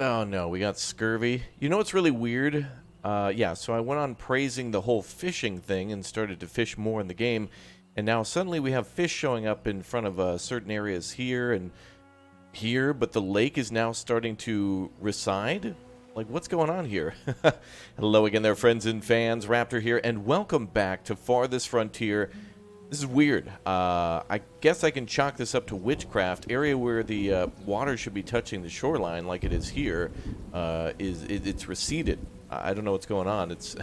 Oh no, we got scurvy. You know what's really weird? Yeah, so I went on praising the whole fishing thing and started to fish more in the game, and now suddenly we have fish showing up in front of certain areas here and here, but the lake is now starting to recede? Like, what's going on here? Hello again there, friends and fans. Raptor here, and welcome back to Farthest Frontier. This is weird. I guess I can chalk this up to witchcraft. Area where the water should be touching the shoreline, like it is here, it's receded. I don't know what's going on. It's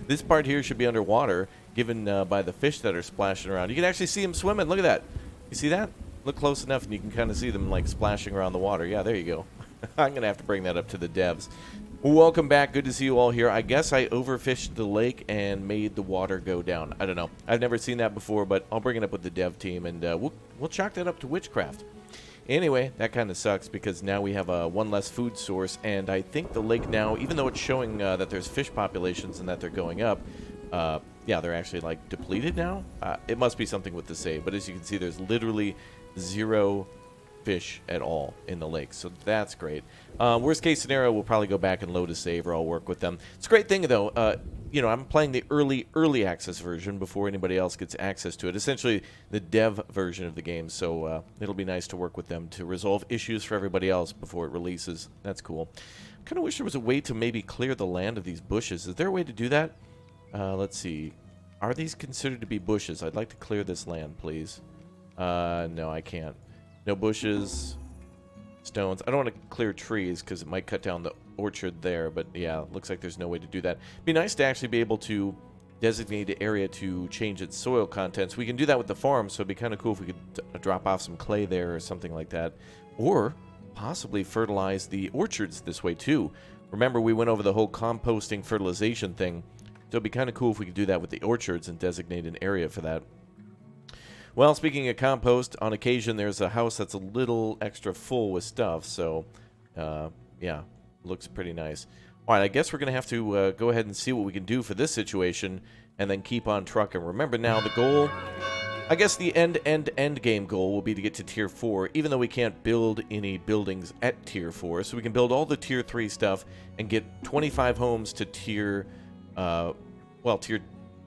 this part here should be underwater, given by the fish that are splashing around. You can actually see them swimming. Look at that. You see that? Look close enough, and you can kind of see them like splashing around the water. Yeah, there you go. I'm gonna have to bring that up to the devs. Welcome back. Good to see you all here. I guess I overfished the lake and made the water go down. I don't know. I've never seen that before, but I'll bring it up with the dev team, and we'll chalk that up to witchcraft. Anyway, that kind of sucks because now we have one less food source, and I think the lake now, even though it's showing that there's fish populations and that they're going up, yeah, they're actually like depleted now. It must be something with the save, but as you can see, there's literally 0 fish at all in the lake, so that's great. Worst case scenario, we'll probably go back and load a save, or I'll work with them. It's a great thing though. You know, I'm playing the early access version before anybody else gets access to it. Essentially, the dev version of the game. So it'll be nice to work with them to resolve issues for everybody else before it releases. That's cool. Kind of wish there was a way to maybe clear the land of these bushes. Is there a way to do that? Let's see. Are these considered to be bushes? I'd like to clear this land, please. No, I can't. No bushes, stones. I don't want to clear trees because it might cut down the orchard there, but yeah, looks like there's no way to do that. It'd be nice to actually be able to designate an area to change its soil contents. We can do that with the farm, so it'd be kind of cool if we could drop off some clay there or something like that. Or possibly fertilize the orchards this way too. Remember, we went over the whole composting fertilization thing, so it'd be kind of cool if we could do that with the orchards and designate an area for that. Well, speaking of compost, on occasion there's a house that's a little extra full with stuff, so yeah, looks pretty nice. All right, I guess we're going to have to go ahead and see what we can do for this situation and then keep on trucking. Remember now, the goal, I guess the end game goal will be to get to Tier 4, even though we can't build any buildings at Tier 4, so we can build all the Tier 3 stuff and get 25 homes to Tier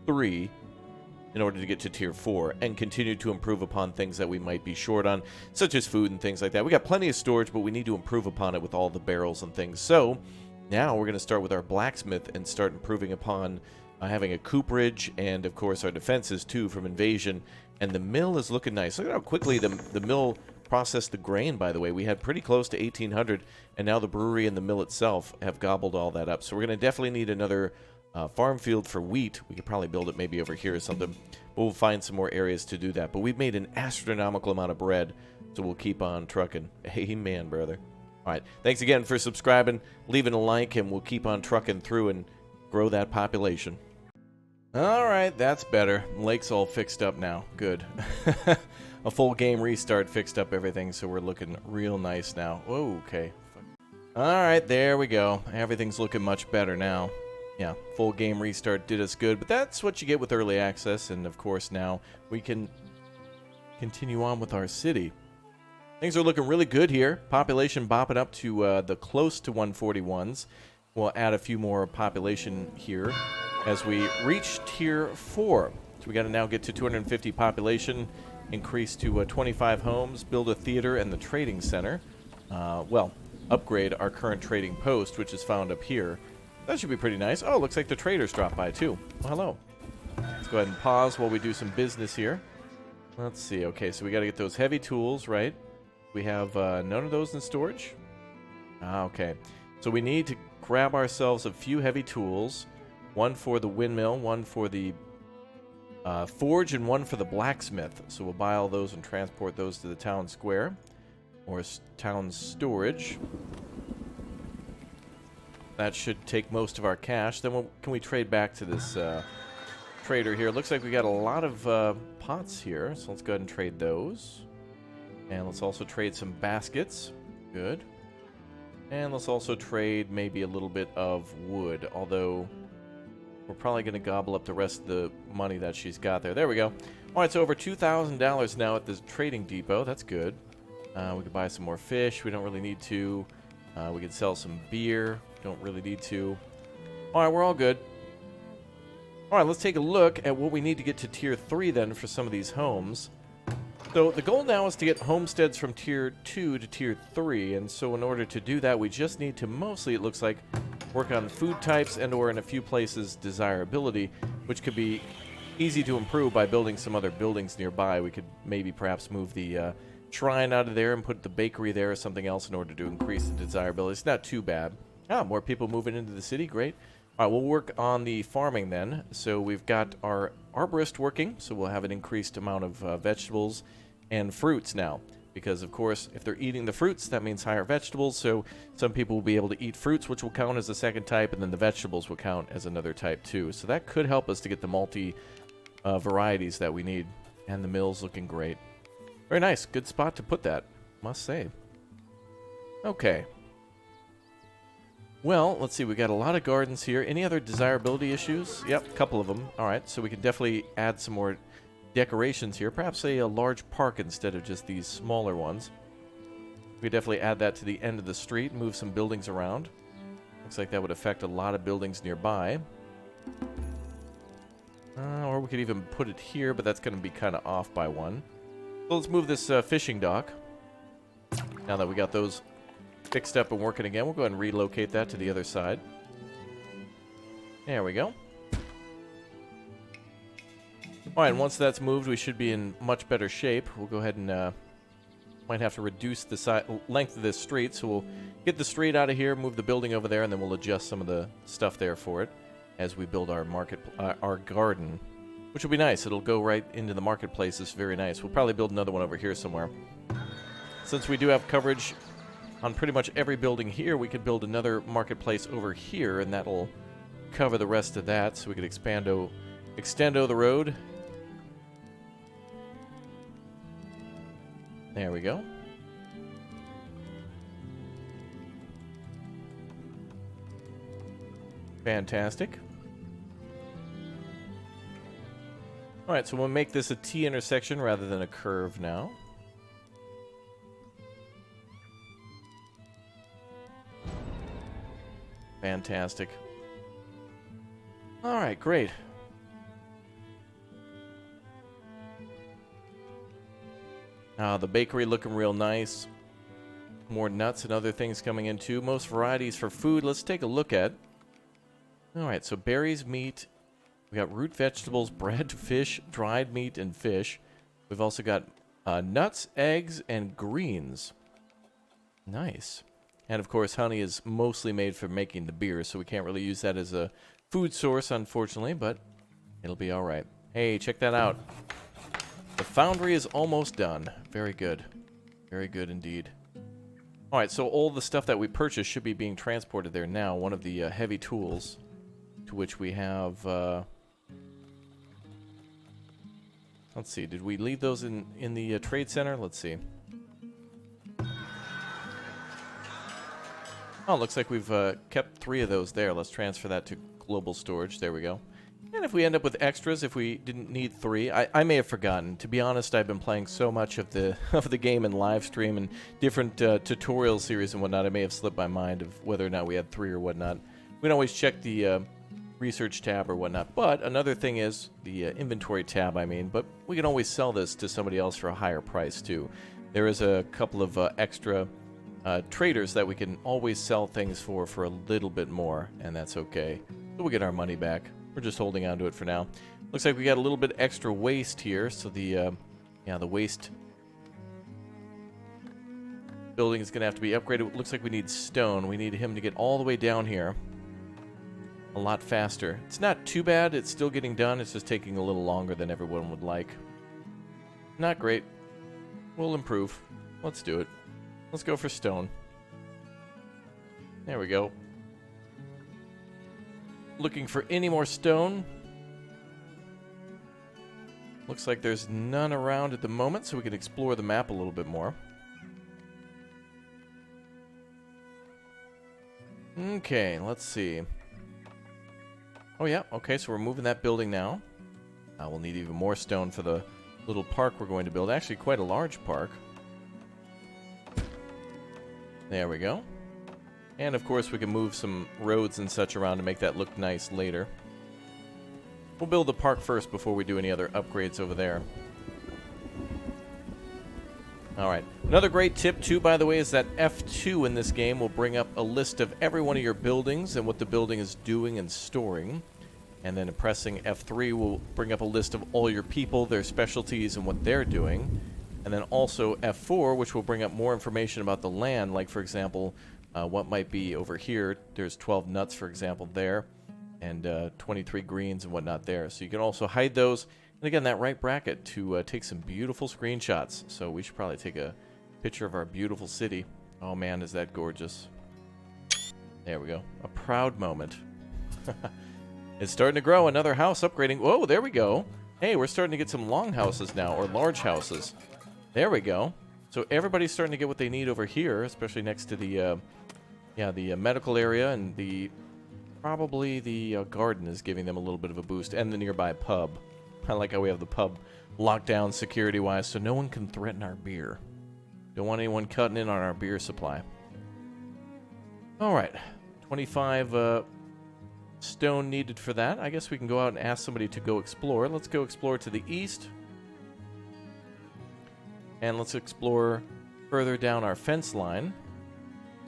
3, in order to get to Tier 4 and continue to improve upon things that we might be short on, such as food and things like that. We got plenty of storage, but we need to improve upon it with all the barrels and things. So now we're going to start with our blacksmith and start improving upon having a cooperage and, of course, our defenses, too, from invasion. And the mill is looking nice. Look at how quickly the mill processed the grain, by the way. We had pretty close to 1,800, and now the brewery and the mill itself have gobbled all that up. So we're going to definitely need another farm field for wheat. We could probably build it maybe over here or something, but we'll find some more areas to do that. But we've made an astronomical amount of bread, so we'll keep on trucking. Amen, brother. All right, thanks again for subscribing, leaving a like, and we'll keep on trucking through and grow that population. All right, that's better. Lake's all fixed up now. Good. A full game restart fixed up everything, so we're looking real nice now. Whoa, okay. All right, there we go. Everything's looking much better now. Yeah, full game restart did us good, but that's what you get with early access, and of course now we can continue on with our city. Things are looking really good here. Population bopping up to the close to 141s. We'll add a few more population here as we reach Tier 4. So we got to now get to 250 population, increase to 25 homes, build a theater and the trading center. Well, upgrade our current trading post, which is found up here. That should be pretty nice. Oh, looks like the traders dropped by, too. Well, hello. Let's go ahead and pause while we do some business here. Let's see. Okay, so we got to get those heavy tools, right? We have none of those in storage. Okay. So we need to grab ourselves a few heavy tools. One for the windmill, one for the forge, and one for the blacksmith. So we'll buy all those and transport those to the town square. Or town storage. That should take most of our cash. Then can we trade back to this trader here? Looks like we got a lot of pots here, so let's go ahead and trade those. And let's also trade some baskets. Good. And let's also trade maybe a little bit of wood, although we're probably going to gobble up the rest of the money that she's got there. There we go. All right, so over $2,000 now at this trading depot. That's good. We could buy some more fish. We don't really need to. We can sell some beer. Don't really need to. All right, we're all good. All right, let's take a look at what we need to get to Tier 3 then for some of these homes. So the goal now is to get homesteads from Tier 2 to Tier 3, and so in order to do that, we just need to mostly, it looks like, work on food types and or in a few places desirability, which could be easy to improve by building some other buildings nearby. We could maybe perhaps move the shrine out of there and put the bakery there or something else in order to increase the desirability. It's not too bad. Ah, more people moving into the city. Great. All right, we'll work on the farming then. So we've got our arborist working, so we'll have an increased amount of vegetables and fruits now. Because, of course, if they're eating the fruits, that means higher vegetables. So some people will be able to eat fruits, which will count as the second type, and then the vegetables will count as another type too. So that could help us to get the multi varieties that we need. And the mill's looking great. Very nice. Good spot to put that, must say. Okay. Well, let's see. We got a lot of gardens here. Any other desirability issues? Yep, a couple of them. All right, so we can definitely add some more decorations here. Perhaps a large park instead of just these smaller ones. We could definitely add that to the end of the street, move some buildings around. Looks like that would affect a lot of buildings nearby. Or we could even put it here, but that's going to be kind of off by one. So let's move this fishing dock. Now that we got those fixed up and working again, we'll go ahead and relocate that to the other side. There we go. Alright, and once that's moved, we should be in much better shape. We'll go ahead and might have to reduce the length of this street, so we'll get the street out of here, move the building over there, and then we'll adjust some of the stuff there for it as we build our our garden, which will be nice. It'll go right into the marketplace. It's very nice. We'll probably build another one over here somewhere. Since we do have coverage on pretty much every building here, we could build another marketplace over here, and that'll cover the rest of that, so we could extendo the road. There we go. Fantastic. Alright, so we'll make this a T intersection rather than a curve now. Fantastic. Alright, great. The bakery looking real nice. More nuts and other things coming in too. Most varieties for food. Let's take a look at. Alright, so berries, meat. We got root vegetables, bread, fish, dried meat, and fish. We've also got nuts, eggs, and greens. Nice. And of course, honey is mostly made for making the beer, so we can't really use that as a food source, unfortunately, but it'll be alright. Hey, check that out. The foundry is almost done. Very good. Very good indeed. Alright, so all the stuff that we purchased should be being transported there now. One of the heavy tools, to which we have... let's see, did we leave those in the trade center? Let's see. Oh, looks like we've kept 3 of those there. Let's transfer that to global storage. There we go. And if we end up with extras, if we didn't need 3, I may have forgotten. To be honest, I've been playing so much of the game in Livestream and different tutorial series and whatnot, I may have slipped my mind of whether or not we had 3 or whatnot. We can always check the research tab or whatnot. But another thing is the inventory tab, I mean. But we can always sell this to somebody else for a higher price, too. There is a couple of extra traders that we can always sell things for a little bit more, and that's okay. So we'll get our money back. We're just holding on to it for now. Looks like we got a little bit extra waste here, so the waste building is going to have to be upgraded. It looks like we need stone. We need him to get all the way down here a lot faster. It's not too bad. It's still getting done. It's just taking a little longer than everyone would like. Not great. We'll improve. Let's do it. Let's go for stone. There we go. Looking for any more stone. Looks like there's none around at the moment, so we can explore the map a little bit more. Okay, let's see. Oh yeah, okay, so we're moving that building now. We'll need even more stone for the little park we're going to build. Actually, quite a large park. There we go. And of course we can move some roads and such around to make that look nice later. We'll build the park first before we do any other upgrades over there. Alright, another great tip too, by the way, is that F2 in this game will bring up a list of every one of your buildings and what the building is doing and storing. And then pressing F3 will bring up a list of all your people, their specialties, and what they're doing. And then also F4, which will bring up more information about the land, like for example, what might be over here. There's 12 nuts, for example, there, and 23 greens and whatnot there. So you can also hide those. And again, that right bracket to take some beautiful screenshots. So we should probably take a picture of our beautiful city. Oh man, is that gorgeous. There we go. A proud moment. It's starting to grow. Another house upgrading. Whoa, there we go. Hey, we're starting to get some long houses now, or large houses. There we go. So everybody's starting to get what they need over here, especially next to the, the medical area, and probably the garden is giving them a little bit of a boost, and the nearby pub. I like how we have the pub locked down security-wise, so no one can threaten our beer. Don't want anyone cutting in on our beer supply. All right, 25 stone needed for that. I guess we can go out and ask somebody to go explore. Let's go explore to the east. And let's explore further down our fence line.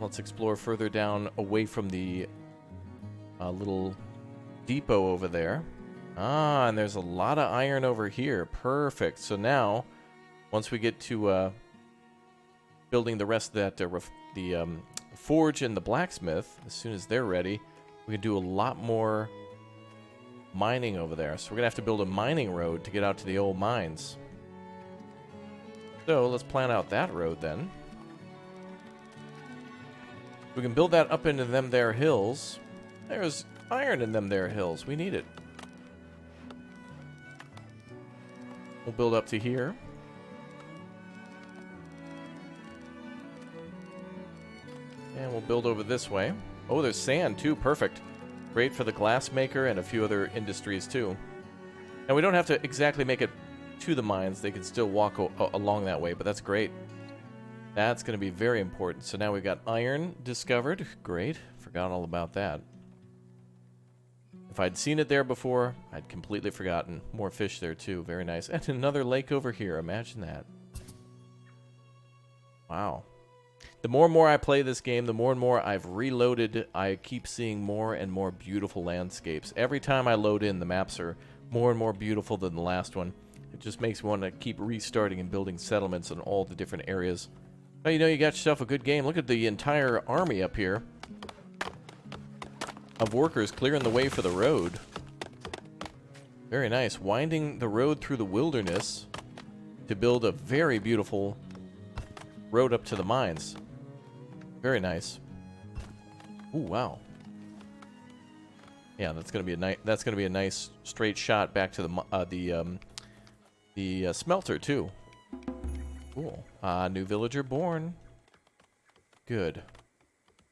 Let's explore further down away from the little depot over there. Ah, and there's a lot of iron over here. Perfect. So now, once we get to building the rest of that, the forge and the blacksmith, as soon as they're ready, we can do a lot more mining over there. So we're going to have to build a mining road to get out to the old mines. So let's plan out that road then. We can build that up into them there hills. There's iron in them there hills. We need it. We'll build up to here. And we'll build over this way. Oh, there's sand too. Perfect. Great for the glass maker and a few other industries too. And we don't have to exactly make it to the mines. They can still walk along that way, but that's great. That's going to be very important. So now we've got iron discovered. Great. Forgot all about that. If I'd seen it there before, I'd completely forgotten. More fish there too. Very nice. And another lake over here. Imagine that. Wow. The more and more I play this game, the more and more I've reloaded, I keep seeing more and more beautiful landscapes. Every time I load in, the maps are more and more beautiful than the last one. It just makes me want to keep restarting and building settlements in all the different areas. Oh, you know, you got yourself a good game. Look at the entire army up here of workers clearing the way for the road. Very nice. Winding the road through the wilderness to build a very beautiful road up to the mines. Very nice. Ooh, wow. Yeah, that's gonna be a nice straight shot back to the smelter too. Cool. New villager born. Good.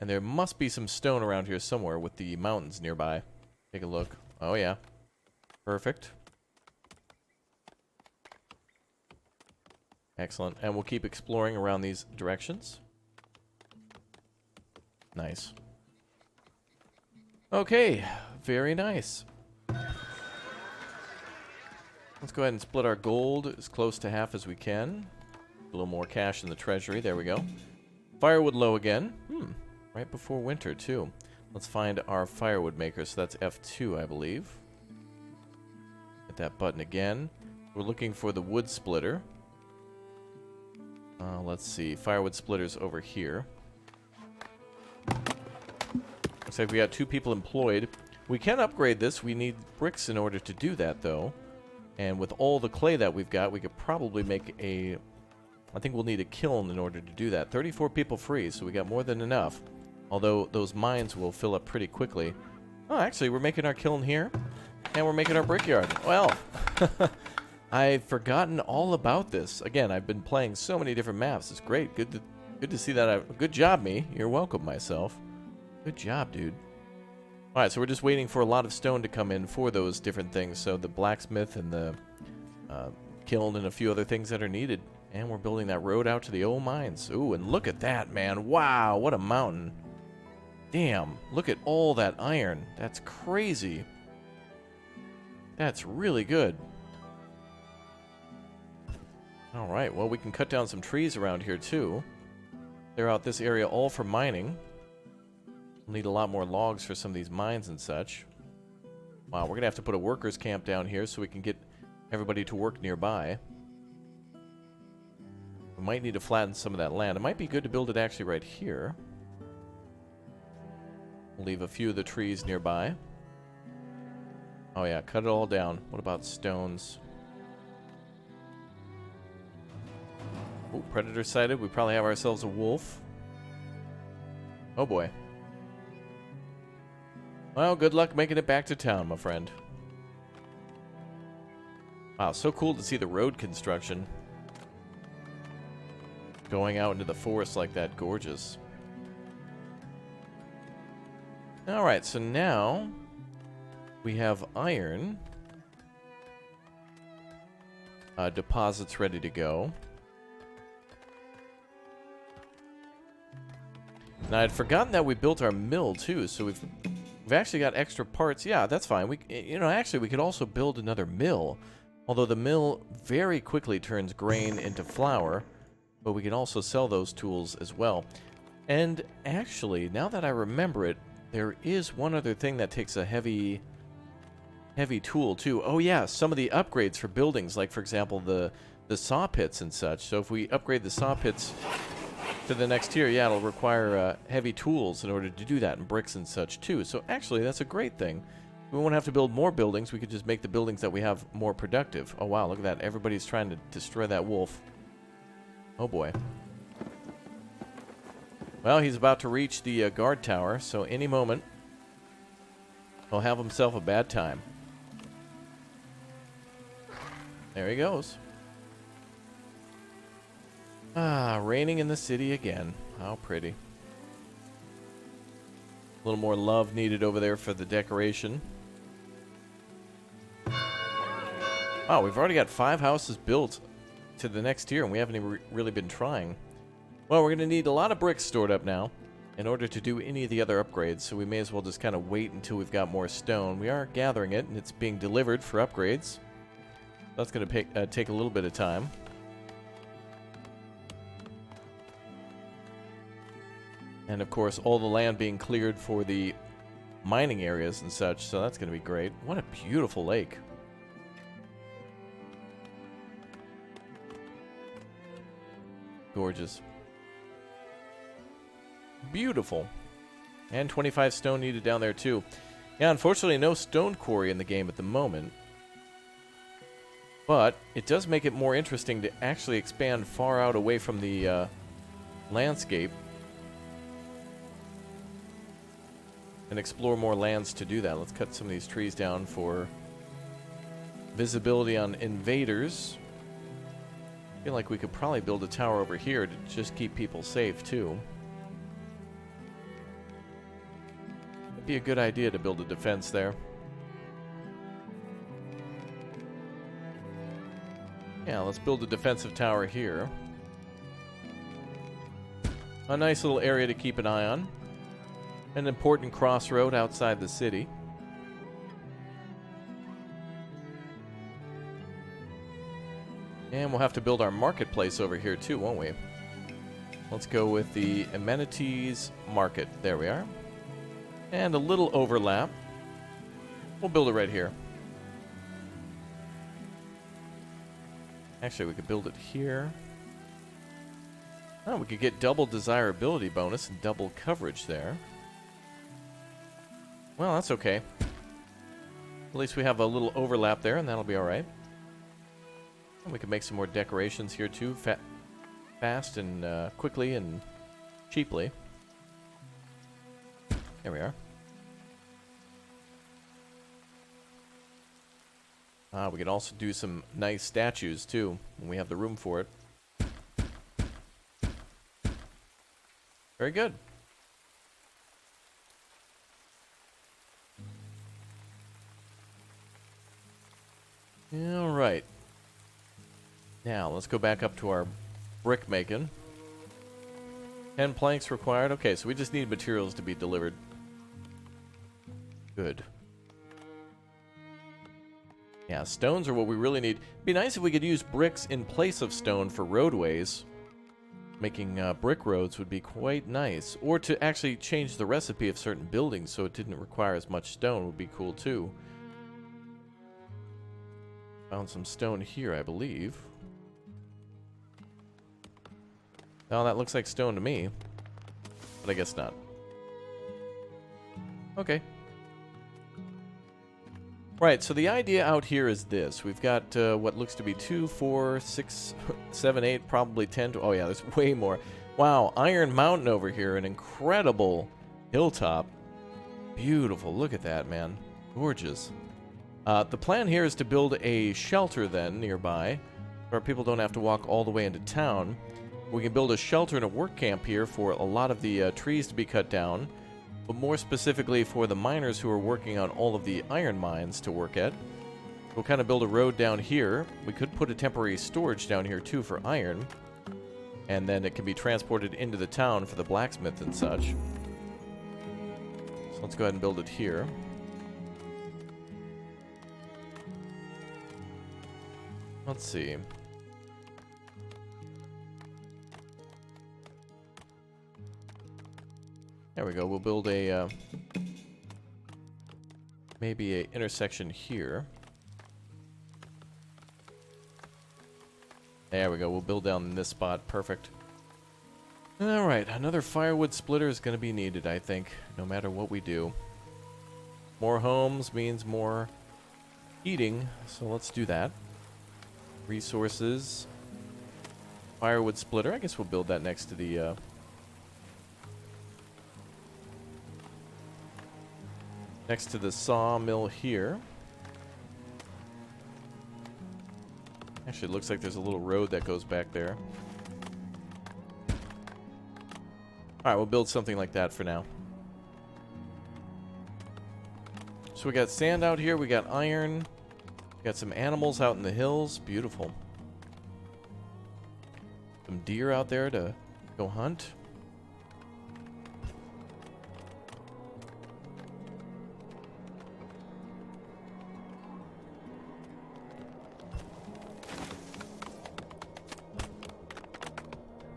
And there must be some stone around here somewhere with the mountains nearby. Take a look. Oh yeah. Perfect. Excellent. And we'll keep exploring around these directions. Nice. Okay. Very nice. Let's go ahead and split our gold as close to half as we can. A little more cash in the treasury. There we go. Firewood low again. Right before winter, too. Let's find our firewood maker. So that's F2, I believe. Hit that button again. We're looking for the wood splitter. Let's see. Firewood splitter's over here. Looks like we got 2 people employed. We can upgrade this. We need bricks in order to do that, though. And with all the clay that we've got, we could probably make a... I think we'll need a kiln in order to do that. 34 people free, so we got more than enough. Although those mines will fill up pretty quickly. Oh, actually, we're making our kiln here. And we're making our brickyard. Well, I've forgotten all about this. Again, I've been playing so many different maps. It's great. Good to see that. Good job, me. You're welcome, myself. Good job, dude. Alright, so we're just waiting for a lot of stone to come in for those different things. So the blacksmith and the kiln and a few other things that are needed. And we're building that road out to the old mines. Ooh, and look at that, man. Wow, what a mountain. Damn, look at all that iron. That's crazy. That's really good. Alright, well, we can cut down some trees around here, too. Clear out this area all for mining. We'll need a lot more logs for some of these mines and such. Wow, we're going to have to put a workers' camp down here so we can get everybody to work nearby. We might need to flatten some of that land. It might be good to build it actually right here. We'll leave a few of the trees nearby. Oh yeah, cut it all down. What about stones? Oh, predator sighted. We probably have ourselves a wolf. Oh boy. Well, good luck making it back to town, my friend. Wow, so cool to see the road construction. Going out into the forest like that. Gorgeous. Alright, so now we have iron deposits ready to go. Now, I'd forgotten that we built our mill, too, so we've actually got extra parts. Yeah, that's fine. Actually, we could also build another mill, although the mill very quickly turns grain into flour, but we can also sell those tools as well. And actually, now that I remember it, there is one other thing that takes a heavy tool, too. Oh, yeah, some of the upgrades for buildings, like, for example, the saw pits and such. So if we upgrade the saw pits to the next tier, yeah, it'll require heavy tools in order to do that, and bricks and such too. So actually, that's a great thing. We won't have to build more buildings. We could just make the buildings that we have more productive. Oh wow, look at that. Everybody's trying to destroy that wolf. Oh boy. Well, he's about to reach the guard tower, so any moment he'll have himself a bad time. There he goes. Ah, raining in the city again. How pretty. A little more love needed over there for the decoration. Wow, we've already got 5 houses built to the next tier, and we haven't even really been trying. Well, we're going to need a lot of bricks stored up now in order to do any of the other upgrades, so we may as well just kind of wait until we've got more stone. We are gathering it, and it's being delivered for upgrades. That's going to take a little bit of time. And of course, all the land being cleared for the mining areas and such, so that's going to be great. What a beautiful lake. Gorgeous. Beautiful. And 25 stone needed down there too. Yeah, unfortunately no stone quarry in the game at the moment. But it does make it more interesting to actually expand far out away from the landscape. And explore more lands to do that. Let's cut some of these trees down for visibility on invaders. I feel like we could probably build a tower over here to just keep people safe too. It'd be a good idea to build a defense there. Yeah, let's build a defensive tower here. A nice little area to keep an eye on. An important crossroad outside the city. And we'll have to build our marketplace over here too, won't we? Let's go with the amenities market. There we are. And a little overlap. We'll build it right here. Actually, we could build it here. Oh, we could get double desirability bonus and double coverage there. Well, that's okay. At least we have a little overlap there, and that'll be alright. And we can make some more decorations here too, fast and quickly and cheaply. There we are. We can also do some nice statues too, when we have the room for it. Very good. All right. Now, let's go back up to our brick making. 10 planks required. Okay, so we just need materials to be delivered. Good. Yeah, stones are what we really need. It'd be nice if we could use bricks in place of stone for roadways. Making brick roads would be quite nice. Or to actually change the recipe of certain buildings so it didn't require as much stone would be cool too. Found some stone here, I believe. Oh, that looks like stone to me. But I guess not. Okay. Right, so the idea out here is this. We've got what looks to be 2, 4, 6, 7, 8, probably 10. Oh yeah, there's way more. Wow, Iron Mountain over here, an incredible hilltop. Beautiful, look at that, man. Gorgeous. The plan here is to build a shelter then nearby, where people don't have to walk all the way into town. We can build a shelter and a work camp here for a lot of the trees to be cut down. But more specifically for the miners who are working on all of the iron mines to work at. We'll kind of build a road down here. We could put a temporary storage down here too for iron. And then it can be transported into the town for the blacksmith and such. So let's go ahead and build it here. Let's see. There we go. We'll build a maybe a intersection here. There we go. We'll build down in this spot. Perfect. All right. Another firewood splitter is going to be needed, I think, no matter what we do. More homes means more heating, so let's do that. Resources. Firewood splitter. I guess we'll build that next to the next to the sawmill here. Actually, it looks like there's a little road that goes back there. Alright, we'll build something like that for now. So we got sand out here, we got iron. We got some animals out in the hills. Beautiful. Some deer out there to go hunt.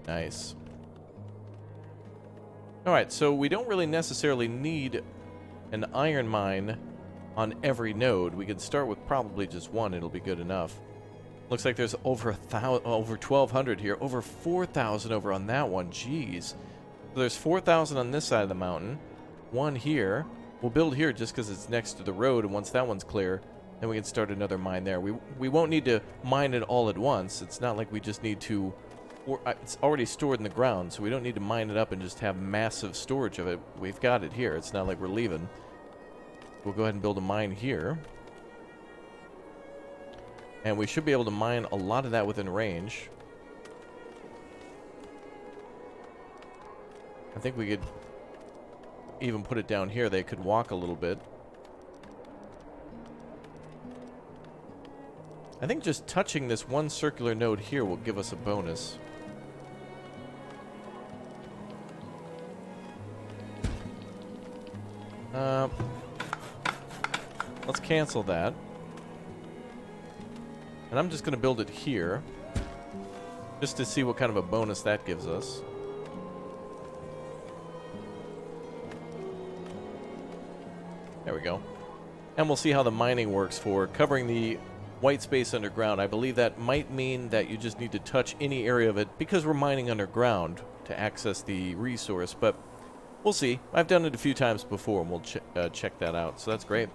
Nice. Alright, so we don't really necessarily need an iron mine on every node. We could start with probably just one. It'll be good enough. Looks like there's over 1,200 here. Over 4,000 over on that one. Jeez. So there's 4,000 on this side of the mountain. One here. We'll build here just because it's next to the road, and once that one's clear, then we can start another mine there. We won't need to mine it all at once. It's not like we just need to... it's already stored in the ground, so we don't need to mine it up and just have massive storage of it. We've got it here. It's not like we're leaving. We'll go ahead and build a mine here. And we should be able to mine a lot of that within range. I think we could even put it down here. They could walk a little bit. I think just touching this one circular node here will give us a bonus. Let's cancel that. And I'm just going to build it here, just to see what kind of a bonus that gives us. There we go. And we'll see how the mining works for covering the white space underground. I believe that might mean that you just need to touch any area of it because we're mining underground to access the resource, but we'll see. I've done it a few times before, and we'll check that out, so that's great.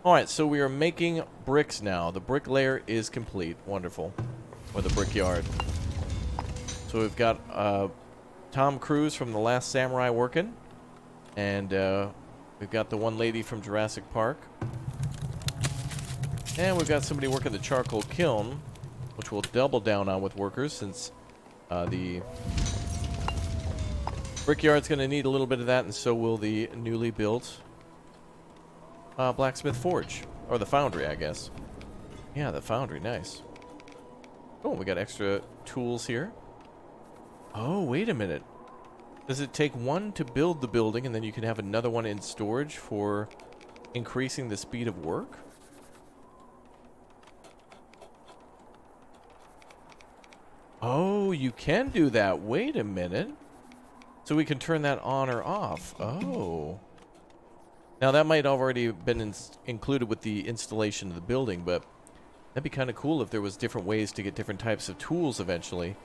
Alright, so we are making bricks now. The brick layer is complete. Wonderful. Or the brickyard. So we've got Tom Cruise from The Last Samurai working. And we've got the one lady from Jurassic Park. And we've got somebody working the charcoal kiln, which we'll double down on with workers since the brickyard's going to need a little bit of that, and so will the newly built blacksmith forge. Or the foundry, I guess. Yeah, the foundry. Nice. Oh, we got extra tools here. Oh, wait a minute. Does it take one to build the building and then you can have another one in storage for increasing the speed of work? Oh, you can do that. Wait a minute. So we can turn that on or off. Oh. Now that might already have been included with the installation of the building, but that'd be kind of cool if there was different ways to get different types of tools eventually.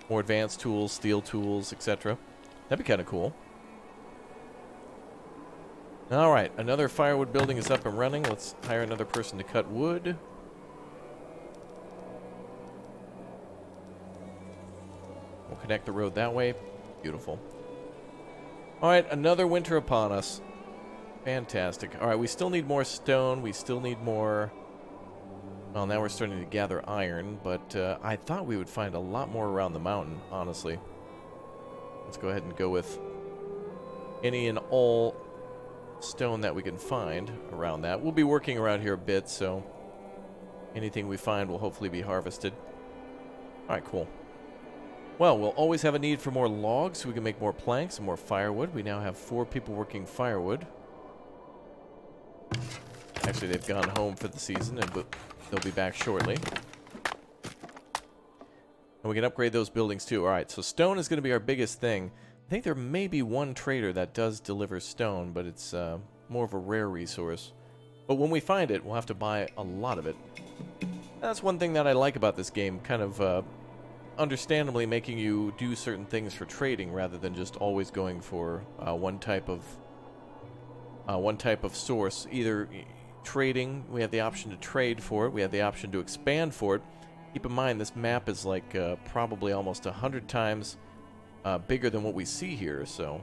More advanced tools, steel tools, etc. That'd be kind of cool. Alright, another firewood building is up and running. Let's hire another person to cut wood. We'll connect the road that way. Beautiful. Alright, another winter upon us. Fantastic. Alright, we still need more stone. We still need more... Well, now we're starting to gather iron, but I thought we would find a lot more around the mountain, honestly. Let's go ahead and go with any and all stone that we can find around that. We'll be working around here a bit, so anything we find will hopefully be harvested. Alright, cool. Well, we'll always have a need for more logs so we can make more planks and more firewood. We now have 4 people working firewood. Actually, they've gone home for the season, and they'll be back shortly. And we can upgrade those buildings too. Alright, so stone is going to be our biggest thing. I think there may be one trader that does deliver stone, but it's more of a rare resource. But when we find it, we'll have to buy a lot of it. That's one thing that I like about this game, kind of understandably making you do certain things for trading rather than just always going for one type of source. Either trading, we have the option to trade for it, we have the option to expand for it. Keep in mind, this map is like probably almost 100 times bigger than what we see here, so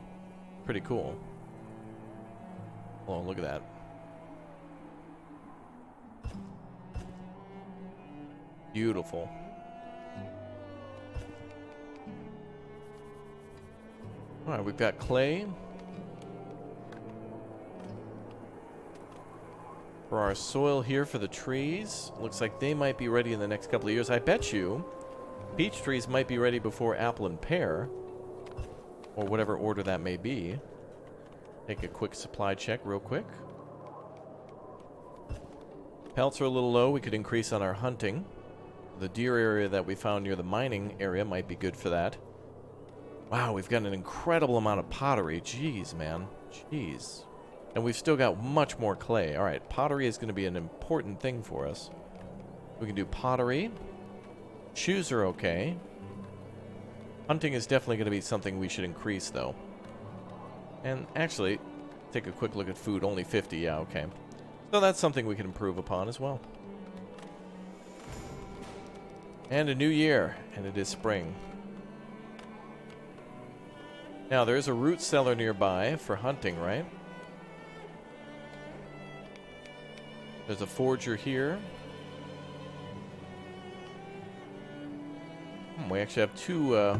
pretty cool. Oh, look at that. Beautiful. Alright, we've got clay for our soil here for the trees. Looks like they might be ready in the next couple of years. I bet you peach trees might be ready before apple and pear, or whatever order that may be. Take a quick supply check real quick. Pelts are a little low. We could increase on our hunting. The deer area that we found near the mining area might be good for that. Wow, we've got an incredible amount of pottery. Jeez, man. Jeez. And we've still got much more clay. Alright, pottery is going to be an important thing for us. We can do pottery. Shoes are okay. Hunting is definitely going to be something we should increase, though. And actually, take a quick look at food. Only 50, yeah, okay. So that's something we can improve upon as well. And a new year, and it is spring. Now, there is a root cellar nearby for hunting, right? There's a forger here. We actually have two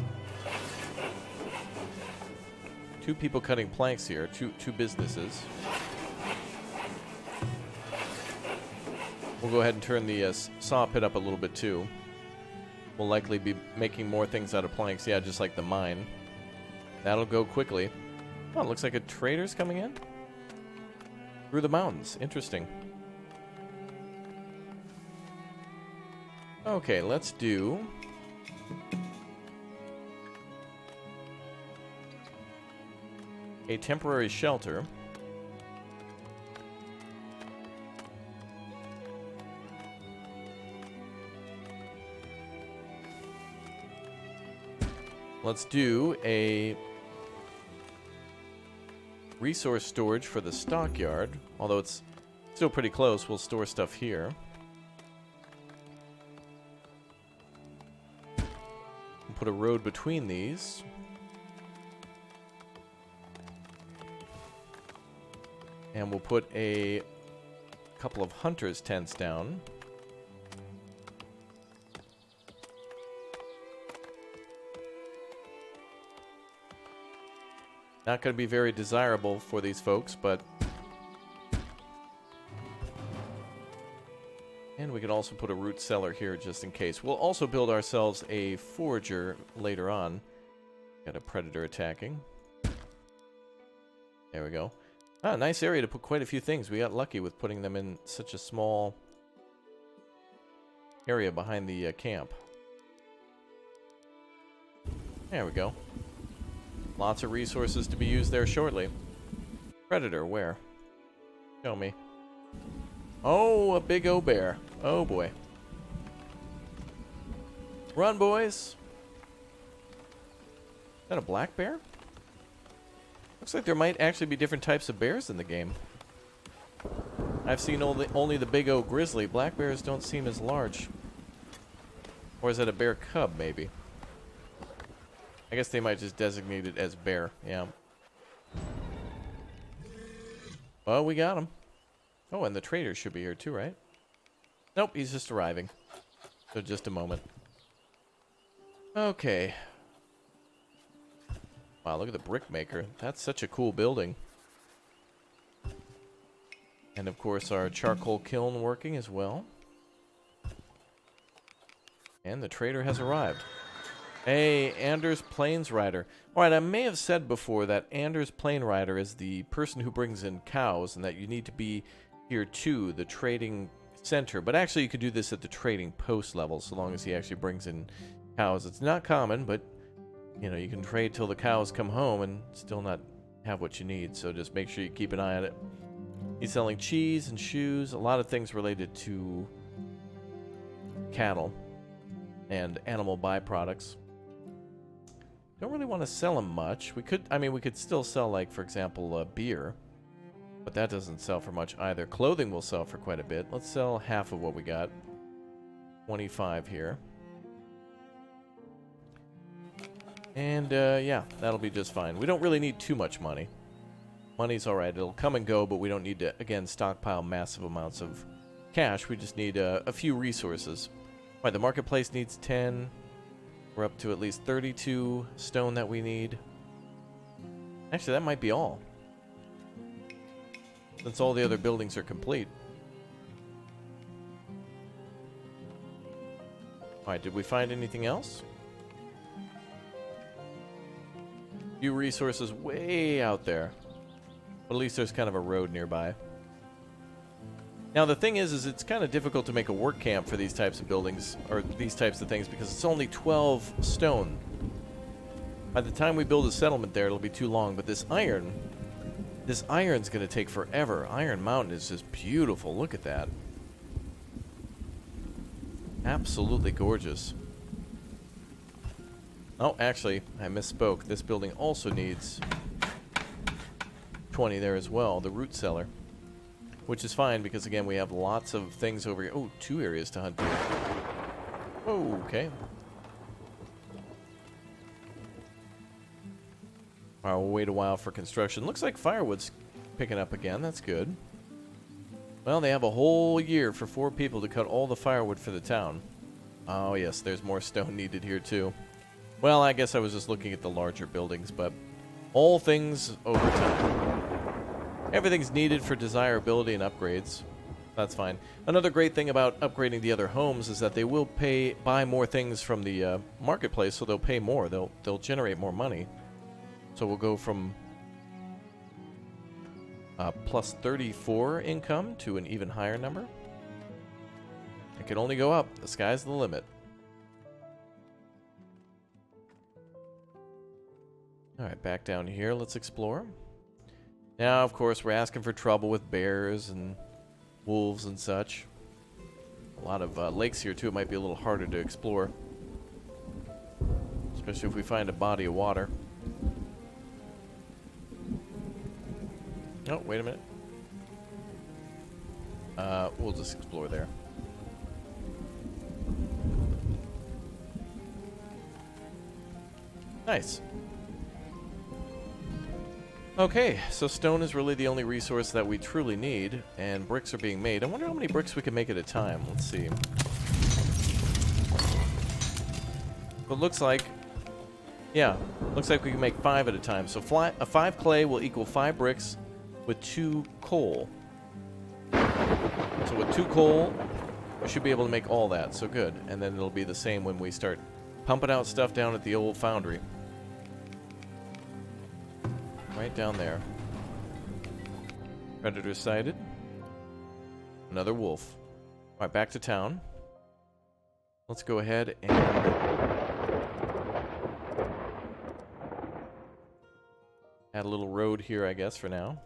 people cutting planks here. Two businesses. We'll go ahead and turn the saw pit up a little bit too. We'll likely be making more things out of planks. Yeah, just like the mine. That'll go quickly. Oh, it looks like a trader's coming in. Through the mountains. Interesting. Okay, let's do... a temporary shelter. Let's do a resource storage for the stockyard. Although it's still pretty close, we'll store stuff here. We'll put a road between these. And we'll put a couple of hunters' tents down. Not going to be very desirable for these folks, but... And we can also put a root cellar here just in case. We'll also build ourselves a forager later on. Got a predator attacking. There we go. Ah, nice area to put quite a few things. We got lucky with putting them in such a small area behind the camp. There we go. Lots of resources to be used there shortly. Predator, where? Show me. Oh, a big O bear. Oh boy. Run, boys. Is that a black bear? Looks like there might actually be different types of bears in the game. I've seen only the big O grizzly. Black bears don't seem as large. Or is that a bear cub, maybe? I guess they might just designate it as bear. Yeah. Well, we got him. Oh, and the trader should be here too, right? Nope, he's just arriving. So just a moment. Okay. Wow, look at the brick maker. That's such a cool building. And of course our charcoal kiln working as well. And the trader has arrived. Hey, Anders Plains Rider. Alright, I may have said before that Anders Plain Rider is the person who brings in cows and that you need to be here too, the trading center. But actually you could do this at the trading post level so long as he actually brings in cows. It's not common, but you know, you can trade till the cows come home and still not have what you need. So just make sure you keep an eye on it. He's selling cheese and shoes, a lot of things related to cattle and animal byproducts. Don't really want to sell him much. We could still sell, like, for example, beer. But that doesn't sell for much either. Clothing will sell for quite a bit. Let's sell half of what we got. 25 here. And, yeah, that'll be just fine. We don't really need too much money. Money's alright. It'll come and go, but we don't need to, again, stockpile massive amounts of cash. We just need a few resources. Alright, the marketplace needs 10. We're up to at least 32 stone that we need. Actually, that might be all. Since all the other buildings are complete. Alright, did we find anything else? Few resources way out there. But at least there's kind of a road nearby. Now the thing is it's kind of difficult to make a work camp for these types of buildings, or these types of things, because it's only 12 stone. By the time we build a settlement there, it'll be too long, but this iron's going to take forever. Iron Mountain is just beautiful. Look at that. Absolutely gorgeous. Oh, actually, I misspoke. This building also needs 20 there as well, the root cellar. Which is fine, because again, we have lots of things over here. Oh, 2 areas to hunt here. Oh, okay. Alright, we'll wait a while for construction. Looks like firewood's picking up again. That's good. Well, they have a whole year for 4 people to cut all the firewood for the town. Oh, yes, there's more stone needed here, too. Well, I guess I was just looking at the larger buildings, but all things over time. Everything's needed for desirability and upgrades. That's fine. Another great thing about upgrading the other homes is that they will buy more things from the marketplace, so they'll pay more. They'll generate more money. So we'll go from plus 34 income to an even higher number. It can only go up. The sky's the limit. Alright, back down here. Let's explore. Now, of course, we're asking for trouble with bears and wolves and such. A lot of lakes here, too. It might be a little harder to explore. Especially if we find a body of water. Oh, wait a minute. We'll just explore there. Nice. Okay, so stone is really the only resource that we truly need, and bricks are being made. I wonder how many bricks we can make at a time. Let's see. It looks like, yeah, looks like we can make 5 at a time. So 5 clay will equal 5 bricks with 2 coal. So with 2 coal, we should be able to make all that, so good. And then it'll be the same when we start pumping out stuff down at the old foundry. Right down there. Predator sighted. Another wolf. Alright, back to town. Let's go ahead and add a little road here, I guess, for now.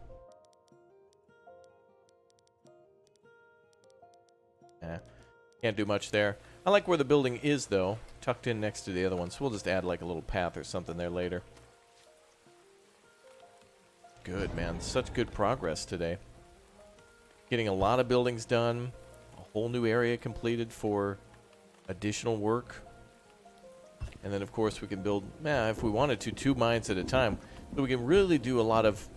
Can't do much there. I like where the building is, though. Tucked in next to the other one, so we'll just add like a little path or something there later. Good, man. Such good progress today. Getting a lot of buildings done. A whole new area completed for additional work. And then, of course, we can build, if we wanted to, 2 mines at a time. So we can really do a lot of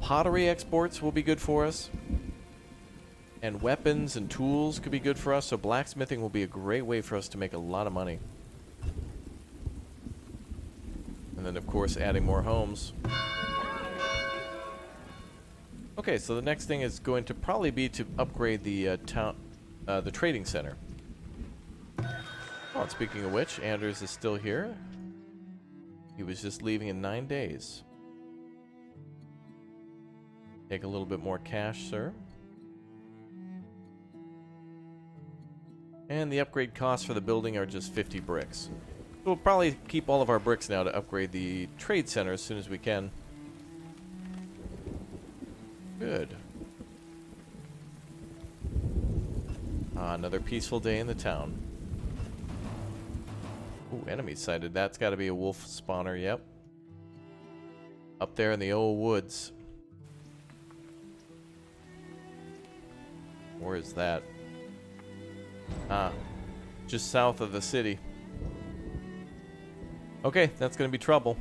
pottery exports will be good for us. And weapons and tools could be good for us. So blacksmithing will be a great way for us to make a lot of money. And then, of course, adding more homes. Okay, so the next thing is going to probably be to upgrade the the trading center. Oh, and speaking of which, Anders is still here. He was just leaving in 9 days. Take a little bit more cash, sir. And the upgrade costs for the building are just 50 bricks. So we'll probably keep all of our bricks now to upgrade the trade center as soon as we can. Good. Another peaceful day in the town. Ooh, enemy sighted. That's got to be a wolf spawner, yep. Up there in the old woods. Where is that? Just south of the city. Okay, that's going to be trouble.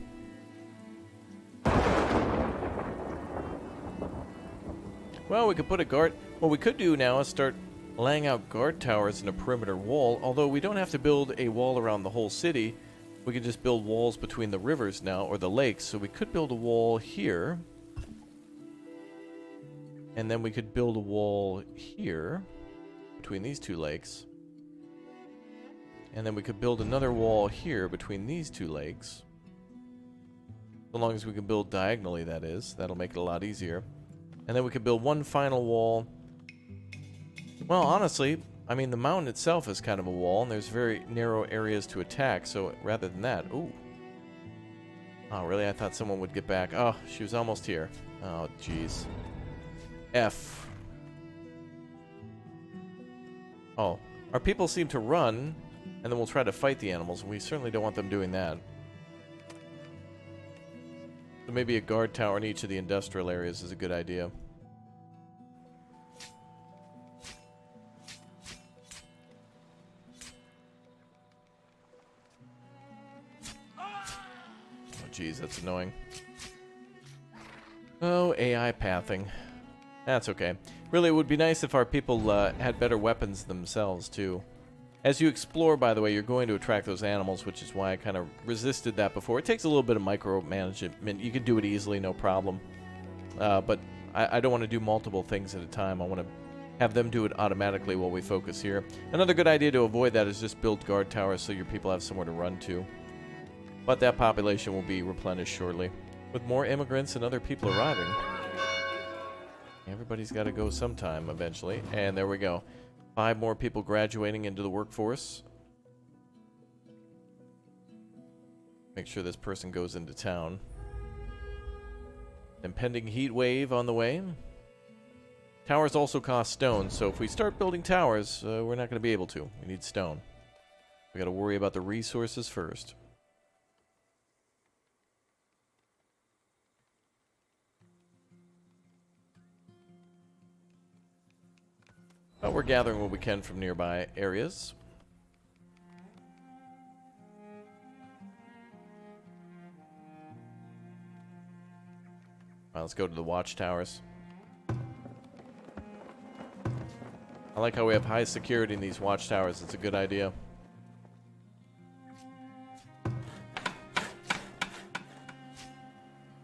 Well, we could put a guard... What we could do now is start laying out guard towers in a perimeter wall, although we don't have to build a wall around the whole city. We can just build walls between the rivers now, or the lakes. So we could build a wall here. And then we could build a wall here, between these 2 lakes. And then we could build another wall here between these 2 lakes. So long as we can build diagonally, that is. That'll make it a lot easier. And then we could build one final wall. Well, honestly, I mean, the mountain itself is kind of a wall, and there's very narrow areas to attack, so rather than that... Ooh. Oh, really? I thought someone would get back. Oh, she was almost here. Oh, jeez. F. Oh. Our people seem to run, and then we'll try to fight the animals, and we certainly don't want them doing that. So maybe a guard tower in each of the industrial areas is a good idea. Oh, geez, that's annoying. Oh, AI pathing. That's okay. Really, it would be nice if our people had better weapons themselves, too. As you explore, by the way, you're going to attract those animals, which is why I kind of resisted that before. It takes a little bit of micromanagement. You can do it easily, no problem. But I don't want to do multiple things at a time. I want to have them do it automatically while we focus here. Another good idea to avoid that is just build guard towers so your people have somewhere to run to. But that population will be replenished shortly, with more immigrants and other people arriving. Everybody's got to go sometime eventually. And there we go. 5 more people graduating into the workforce. Make sure this person goes into town. Impending heat wave on the way. Towers also cost stone, so if we start building towers, we're not going to be able to. We need stone. We got to worry about the resources first. But we're gathering what we can from nearby areas. Let's go to the watchtowers. I like how we have high security in these watchtowers. It's a good idea.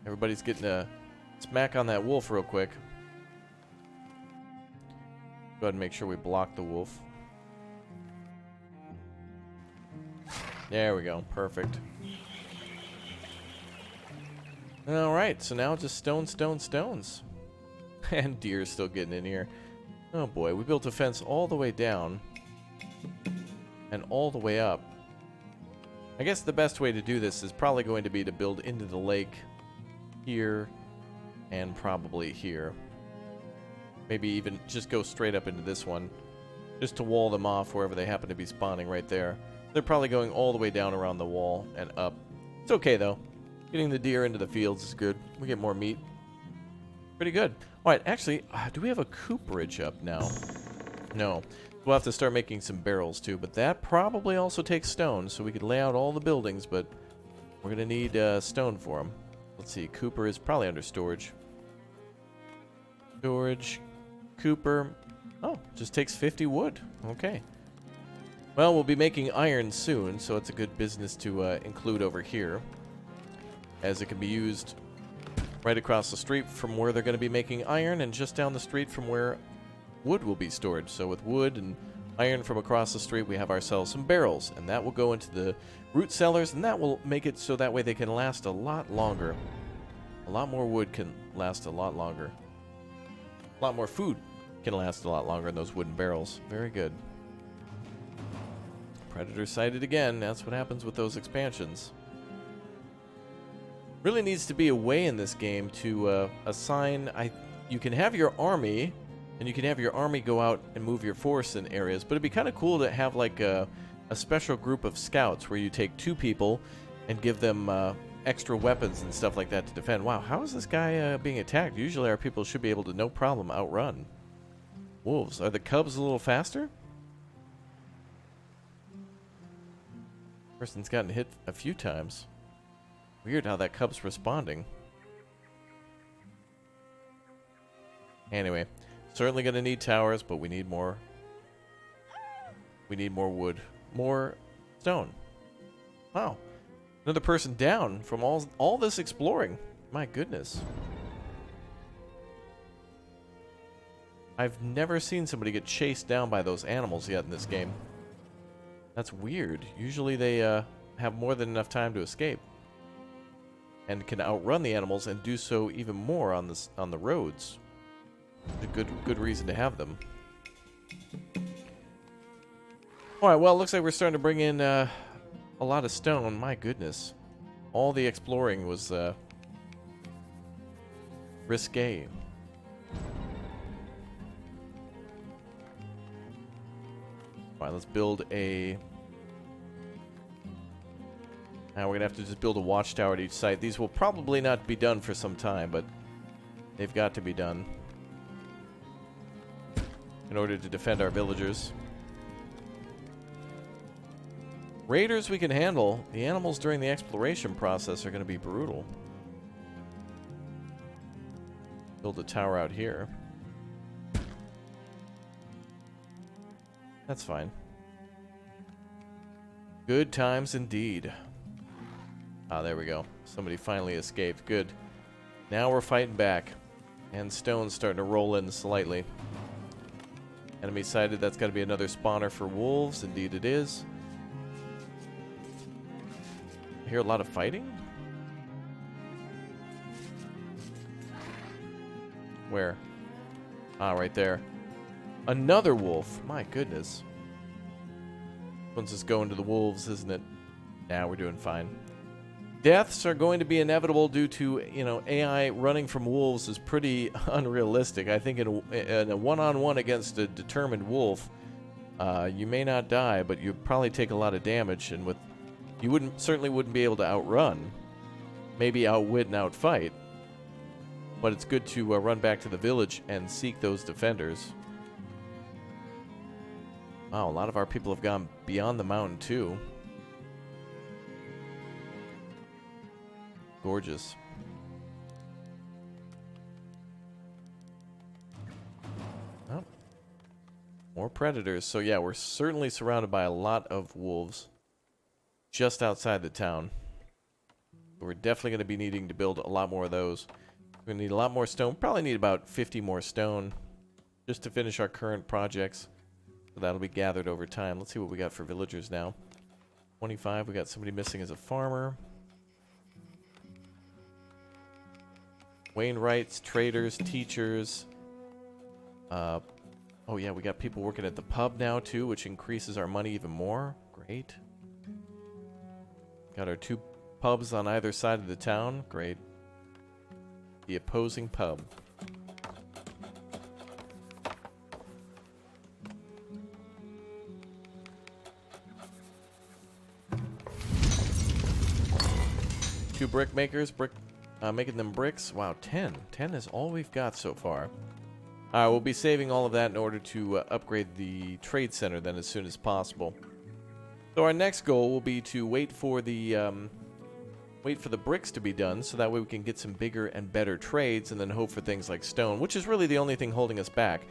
Everybody's getting a smack on that wolf real quick. Go ahead and make sure we block the wolf. There we go. Perfect. Alright, so now just stones. And deer's still getting in here. Oh boy, we built a fence all the way down and all the way up. I guess the best way to do this is probably going to be to build into the lake here and probably here. Maybe even just go straight up into this one, just to wall them off wherever they happen to be spawning right there. They're probably going all the way down around the wall and up. It's okay though. Getting the deer into the fields is good. We get more meat. Pretty good. Alright, actually, do we have a cooperage up now? No. We'll have to start making some barrels too, but that probably also takes stone, so we could lay out all the buildings, but we're going to need stone for them. Let's see, Cooper is probably under storage. Storage, Cooper. Oh, just takes 50 wood. Okay. Well, we'll be making iron soon, so it's a good business to include over here, as it can be used right across the street from where they're going to be making iron, and just down the street from where wood will be stored. So with wood and iron from across the street, we have ourselves some barrels, and that will go into the root cellars, and that will make it so that way they can last a lot longer. A lot more wood can last a lot longer. A lot more food can last a lot longer in those wooden barrels. Very good. Predator sighted again. That's what happens with those expansions. Really needs to be a way in this game to assign... You can have your army, and you can have your army go out and move your force in areas, but it'd be kind of cool to have like a special group of scouts where you take 2 people and give them extra weapons and stuff like that to defend. Wow, how is this guy being attacked? Usually our people should be able to no problem outrun wolves. Are the cubs a little faster? Person's gotten hit a few times. Weird how that cub's responding. Anyway, certainly going to need towers, but we need more. We need more wood. More stone. Wow. Another person down from all this exploring. My goodness. I've never seen somebody get chased down by those animals yet in this game. That's weird. Usually they have more than enough time to escape and can outrun the animals and do so even more on the roads. A good reason to have them. All right, well, it looks like we're starting to bring in a lot of stone. My goodness. All the exploring was risque. All right, let's build a... Now we're going to have to just build a watchtower at each site. These will probably not be done for some time, but they've got to be done in order to defend our villagers. Raiders we can handle. The animals during the exploration process are going to be brutal. Build a tower out here. That's fine. Good times indeed. Ah, there we go. Somebody finally escaped. Good. Now we're fighting back. And stone's starting to roll in slightly. Enemy sighted. That's got to be another spawner for wolves. Indeed it is. I hear a lot of fighting? Where? Ah, right there. Another wolf. My goodness. One's just going to the wolves, isn't it? Nah, we're doing fine. Deaths are going to be inevitable due to, you know, AI running from wolves is pretty unrealistic. I think in a one-on-one against a determined wolf, you may not die, but you'd probably take a lot of damage, and you certainly wouldn't be able to outrun, maybe outwit and outfight. But it's good to run back to the village and seek those defenders. Wow, a lot of our people have gone beyond the mountain too. Gorgeous. Oh. More predators. So yeah, we're certainly surrounded by a lot of wolves just outside the town. We're definitely going to be needing to build a lot more of those. We're going to need a lot more stone. Probably need about 50 more stone just to finish our current projects. So that'll be gathered over time. Let's see what we got for villagers now. 25. We got somebody missing as a farmer. Wainwrights, traders, teachers, Oh yeah, we got people working at the pub now too, which increases our money even more. Great. Got our 2 pubs on either side of the town. Great. The opposing pub. Two brick makers, making them bricks. Wow, 10. 10 is all we've got so far. We'll be saving all of that in order to upgrade the trade center then as soon as possible. So our next goal will be to wait for the bricks to be done, so that way we can get some bigger and better trades, and then hope for things like stone, which is really the only thing holding us back.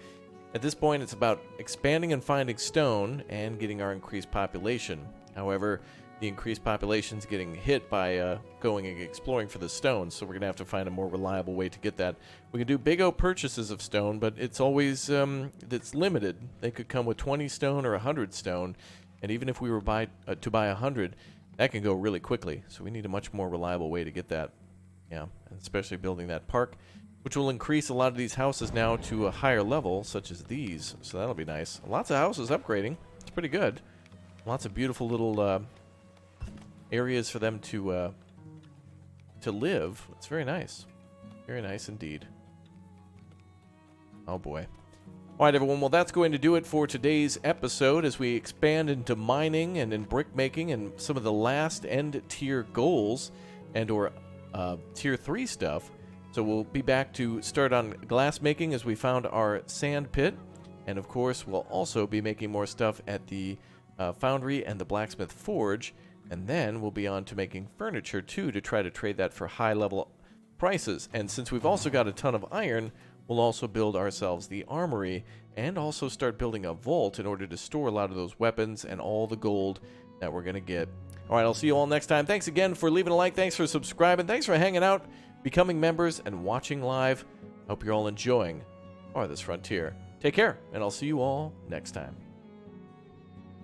At this point, it's about expanding and finding stone and getting our increased population. However, the increased population is getting hit by going and exploring for the stone, so we're going to have to find a more reliable way to get that. We can do big O purchases of stone, but it's always it's limited. They could come with 20 stone or 100 stone, and even if we were to buy 100, that can go really quickly. So we need a much more reliable way to get that. Yeah, and especially building that park, which will increase a lot of these houses now to a higher level, such as these. So that'll be nice. Lots of houses upgrading. It's pretty good. Lots of beautiful little areas for them to live. It's very nice. Very nice indeed. Oh boy. Alright everyone, well that's going to do it for today's episode as we expand into mining and in brick making and some of the last end tier goals and or tier 3 stuff. So we'll be back to start on glass making as we found our sand pit, and of course we'll also be making more stuff at the foundry and the blacksmith forge. And then we'll be on to making furniture too, to try to trade that for high level prices. And since we've also got a ton of iron, we'll also build ourselves the armory and also start building a vault in order to store a lot of those weapons and all the gold that we're going to get. All right, I'll see you all next time. Thanks again for leaving a like. Thanks for subscribing. Thanks for hanging out, becoming members, and watching live. Hope you're all enjoying Farthest Frontier. Take care, and I'll see you all next time.